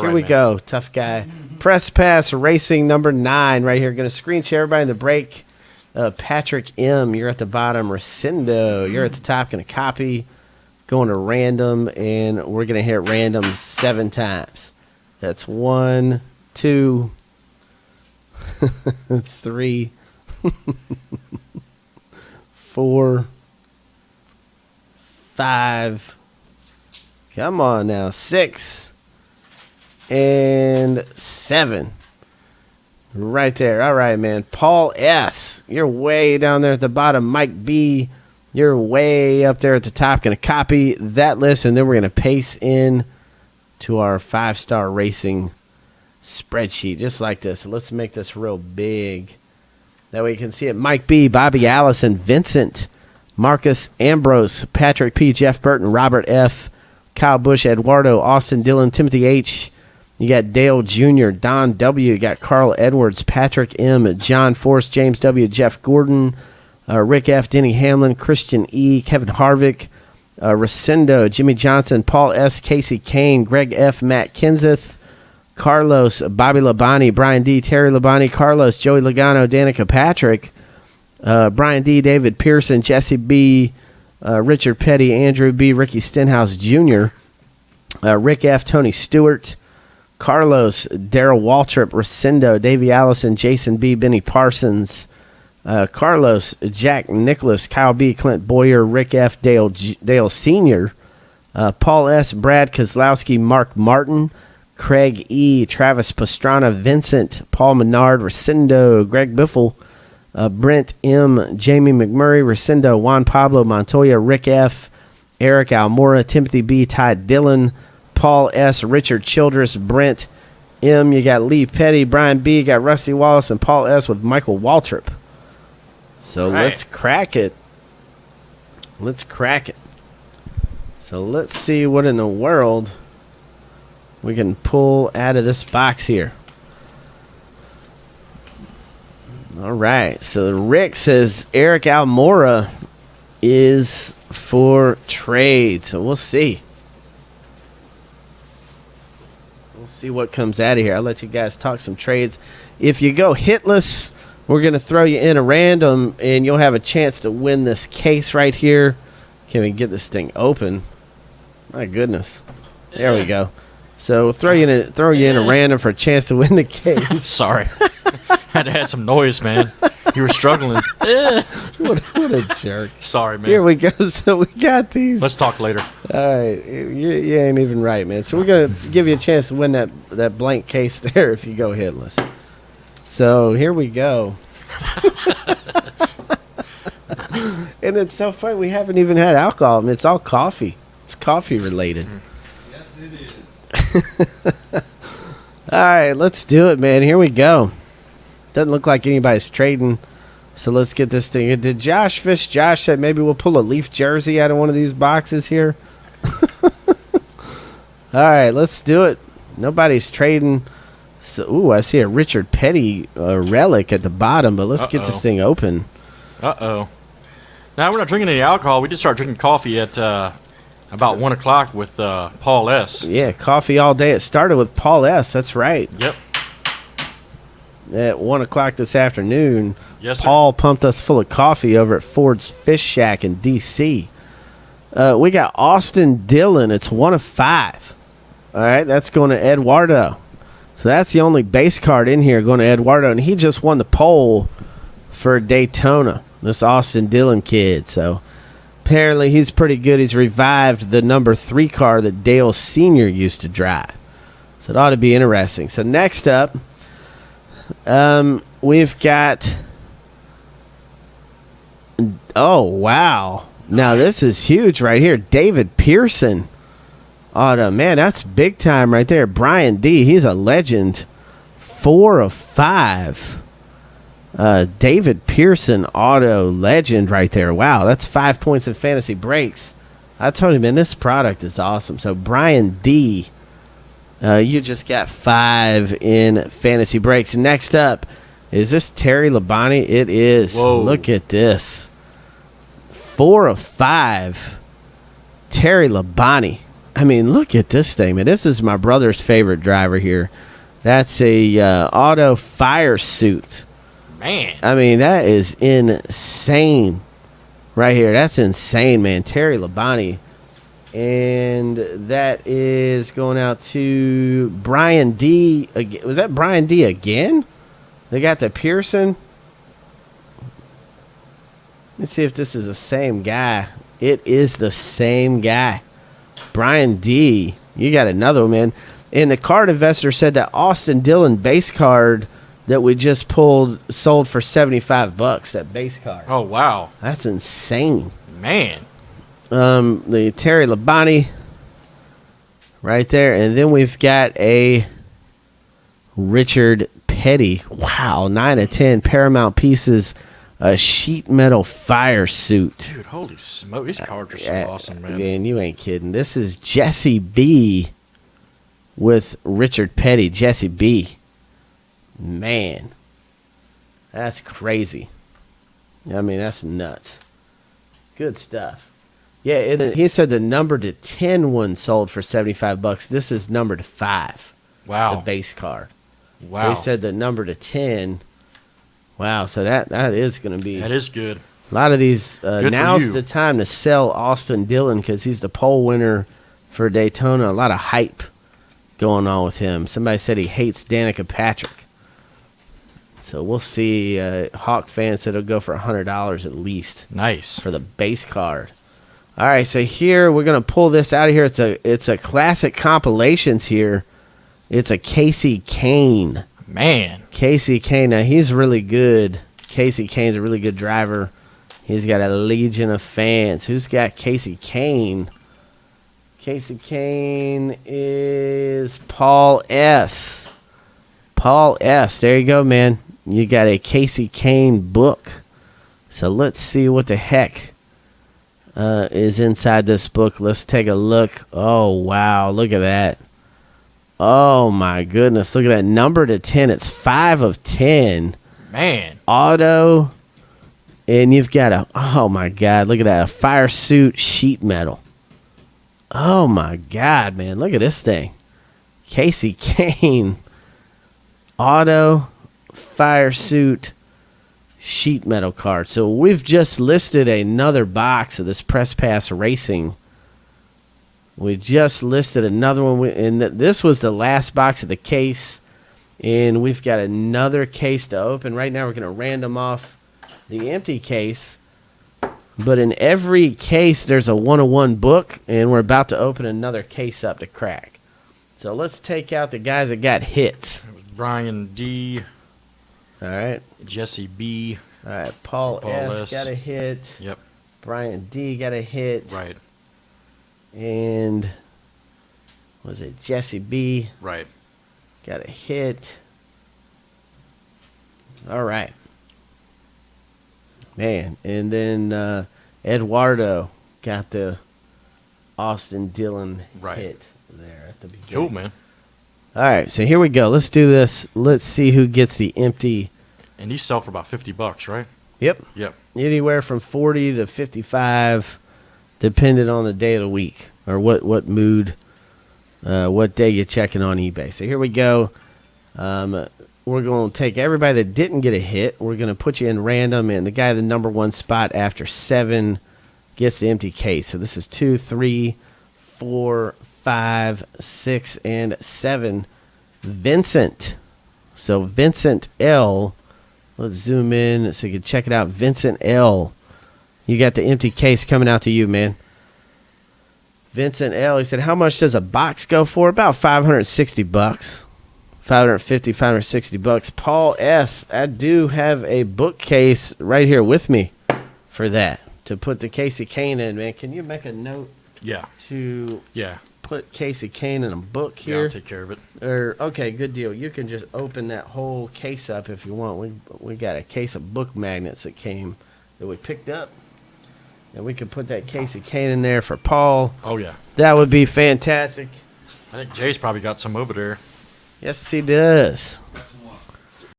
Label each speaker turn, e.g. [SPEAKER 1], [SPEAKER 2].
[SPEAKER 1] Here we go. Tough guy. Press Pass Racing number 9 right here. Going to screen share everybody in the break. Patrick M., you're at the bottom. Rosendo, you're at the top. Going to copy. Going to random, and we're going to hit random 7 times. That's 1, 2, 3, 4, 5. Come on now. 6 and 7. Right there. All right, man. Paul S., you're way down there at the bottom. Mike B., you're way up there at the top. Going to copy that list, and then we're going to paste in to our 5-star racing spreadsheet, just like this. So let's make this real big. That way you can see it. Mike B., Bobby Allison, Vincent, Marcus Ambrose, Patrick P., Jeff Burton, Robert F., Kyle Busch, Eduardo, Austin Dillon, Timothy H., you got Dale Jr., Don W., you got Carl Edwards, Patrick M., John Force, James W., Jeff Gordon, Rick F., Denny Hamlin, Christian E., Kevin Harvick, Rosendo, Jimmy Johnson, Paul S., Casey Kane, Greg F., Matt Kenseth, Carlos, Bobby Labonte, Brian D., Terry Labonte, Carlos, Joey Logano, Danica Patrick, Brian D., David Pearson, Jesse B., Richard Petty, Andrew B., Ricky Stenhouse Jr., Rick F., Tony Stewart, Carlos, Darrell Waltrip, Rosendo, Davey Allison, Jason B., Benny Parsons, Carlos, Jack Nicholas, Kyle B., Clint Boyer, Rick F., Dale Sr., Paul S., Brad Kozlowski, Mark Martin, Craig E., Travis Pastrana, Vincent, Paul Menard, Rosendo, Greg Biffle, Brent M., Jamie McMurray, Rosendo, Juan Pablo Montoya, Rick F., Eric Almora, Timothy B., Ty Dillon, Paul S., Richard Childress, Brent M., you got Lee Petty, Brian B., you got Rusty Wallace, and Paul S. with Michael Waltrip. So Let's crack it. Let's crack it. So let's see what in the world we can pull out of this box here. All right. So Rick says Eric Almora is for trade. So we'll see. We'll see what comes out of here. I'll let you guys talk some trades. If you go hitless, we're going to throw you in a random, and you'll have a chance to win this case right here. Can we get this thing open? My goodness. There we go. So throw you in a random for a chance to win the case.
[SPEAKER 2] Sorry. Had to add some noise, man. You were struggling.
[SPEAKER 1] What a jerk.
[SPEAKER 2] Sorry, man.
[SPEAKER 1] Here we go. So we got these.
[SPEAKER 2] Let's talk later.
[SPEAKER 1] All right. You ain't even right, man. So we're going to give you a chance to win that blank case there if you go hitless. So here we go. And it's so funny. We haven't even had alcohol. I mean, it's all coffee. It's coffee related.
[SPEAKER 3] Yes, it is.
[SPEAKER 1] All right, let's do it, man. Here we go. Doesn't look like anybody's trading. So let's get this thing. Did Josh Fish? Josh said maybe we'll pull a Leaf jersey out of one of these boxes here. All right, let's do it. Nobody's trading. So, I see a Richard Petty relic at the bottom, but let's get this thing open.
[SPEAKER 2] Uh-oh. Now, we're not drinking any alcohol. We just started drinking coffee at about 1 o'clock with Paul S.
[SPEAKER 1] Yeah, coffee all day. It started with Paul S. That's right.
[SPEAKER 2] Yep.
[SPEAKER 1] At 1 o'clock this afternoon,
[SPEAKER 2] Yes, sir.
[SPEAKER 1] Paul pumped us full of coffee over at Ford's Fish Shack in D.C. We got Austin Dillon. It's 1 of 5. All right, that's going to Eduardo. So that's the only base card in here going to Eduardo, and he just won the pole for Daytona, this Austin Dillon kid. So apparently he's pretty good. He's revived the number 3 car that Dale Sr. used to drive. So it ought to be interesting. So next up, we've got... Oh, wow. Now this is huge right here. David Pearson. Auto, man, that's big time right there. Brian D., he's a legend. 4 of 5. David Pearson, auto legend right there. Wow, that's 5 points in fantasy breaks. I told him, man, this product is awesome. So Brian D., you just got 5 in fantasy breaks. Next up, is this Terry Labonte? It is.
[SPEAKER 2] Whoa.
[SPEAKER 1] Look at this. 4 of 5. Terry Labonte. I mean, look at this thing, man. This is my brother's favorite driver here. That's a auto fire suit.
[SPEAKER 2] Man.
[SPEAKER 1] I mean, that is insane right here. That's insane, man. Terry Labonte. And that is going out to Brian D. Was that Brian D. again? They got the Pearson. Let's see if this is the same guy. It is the same guy. Brian D. You got another one, man. And the card investor said that Austin Dillon base card that we just pulled sold for $75. That base card.
[SPEAKER 2] Oh, wow.
[SPEAKER 1] That's insane.
[SPEAKER 2] Man.
[SPEAKER 1] The Terry Labonte right there. And then we've got a Richard Petty. Wow, 9 of 10 Paramount Pieces, a sheet metal fire suit.
[SPEAKER 2] Dude, holy smoke. These cards are so awesome, man.
[SPEAKER 1] Man, you ain't kidding. This is Jesse B with Richard Petty. Jesse B. Man, that's crazy. I mean, that's nuts. Good stuff. Yeah, he said the number to 10 one sold for $75. This is number to 5.
[SPEAKER 2] Wow.
[SPEAKER 1] The base card.
[SPEAKER 2] Wow.
[SPEAKER 1] So he said the number to 10. Wow, so that is going to be
[SPEAKER 2] That is good.
[SPEAKER 1] a lot of these.
[SPEAKER 2] for
[SPEAKER 1] Now's
[SPEAKER 2] you.
[SPEAKER 1] the time to sell Austin Dillon because he's the pole winner for Daytona. A lot of hype going on with him. Somebody said he hates Danica Patrick. So we'll see. Hawk fans said it'll go for $100 at least
[SPEAKER 2] Nice.
[SPEAKER 1] for the base card. All right, so here we're gonna pull this out of here. It's a classic compilations here. It's a Casey Kane.
[SPEAKER 2] Man.
[SPEAKER 1] Casey Kane. Now he's really good. Casey Kane's a really good driver. He's got a legion of fans. Who's got Casey Kane? Casey Kane is Paul S. Paul S. There you go, man. You got a Casey Kane book. So let's see what the heck is inside this book. Let's take a look. Oh, wow. Look at that. Oh, my goodness. Look at that. Number to 10. It's 5 of 10.
[SPEAKER 2] Man.
[SPEAKER 1] Auto. And you've got a, oh, my God. Look at that. A fire suit sheet metal. Oh, my God, man. Look at this thing. Casey Kane. Auto. Fire suit sheet metal card. So we've just listed another box of this Press Pass Racing. We just listed another one, and this was the last box of the case, and we've got another case to open. Right now we're going to random off the empty case, but in every case there's a 101 book, and we're about to open another case up to crack. So let's take out the guys that got hits.
[SPEAKER 2] It was Brian D.
[SPEAKER 1] All right.
[SPEAKER 2] Jesse B.
[SPEAKER 1] All right, Paul S. got a hit.
[SPEAKER 2] Yep.
[SPEAKER 1] Brian D. got a hit.
[SPEAKER 2] Right.
[SPEAKER 1] And was it Jesse B?
[SPEAKER 2] Right.
[SPEAKER 1] Got a hit. All right. Man, and then Eduardo got the Austin Dillon
[SPEAKER 2] Right.
[SPEAKER 1] hit there at the beginning.
[SPEAKER 2] Cool, man.
[SPEAKER 1] All right, so here we go. Let's do this. Let's see who gets the empty.
[SPEAKER 2] And these sell for about $50, right?
[SPEAKER 1] Yep.
[SPEAKER 2] Yep.
[SPEAKER 1] Anywhere from 40 to 55, depending on the day of the week or what mood, what day you're checking on eBay. So here we go. We're going to take everybody that didn't get a hit. We're going to put you in random, and the guy in the number 1 spot after 7 gets the empty case. So this is 2, 3, 4, 5, 6, and 7. Vincent. So Vincent L. Let's zoom in so you can check it out. Vincent L. You got the empty case coming out to you, man. Vincent L. He said, how much does a box go for? About $560. $550, $560. Paul S. I do have a bookcase right here with me for that, to put the Casey Kane in, man. Can you make a note
[SPEAKER 2] Yeah.
[SPEAKER 1] to
[SPEAKER 2] Yeah.
[SPEAKER 1] put Casey Kane in a book
[SPEAKER 2] Yeah,
[SPEAKER 1] here?
[SPEAKER 2] I'll take care of it.
[SPEAKER 1] Or okay, good deal. You can just open that whole case up if you want. We got a case of book magnets that we picked up, and we could put that Casey Kane in there for Paul.
[SPEAKER 2] Oh, yeah.
[SPEAKER 1] That would be fantastic.
[SPEAKER 2] I think Jay's probably got some over there.
[SPEAKER 1] Yes, he does.
[SPEAKER 3] Got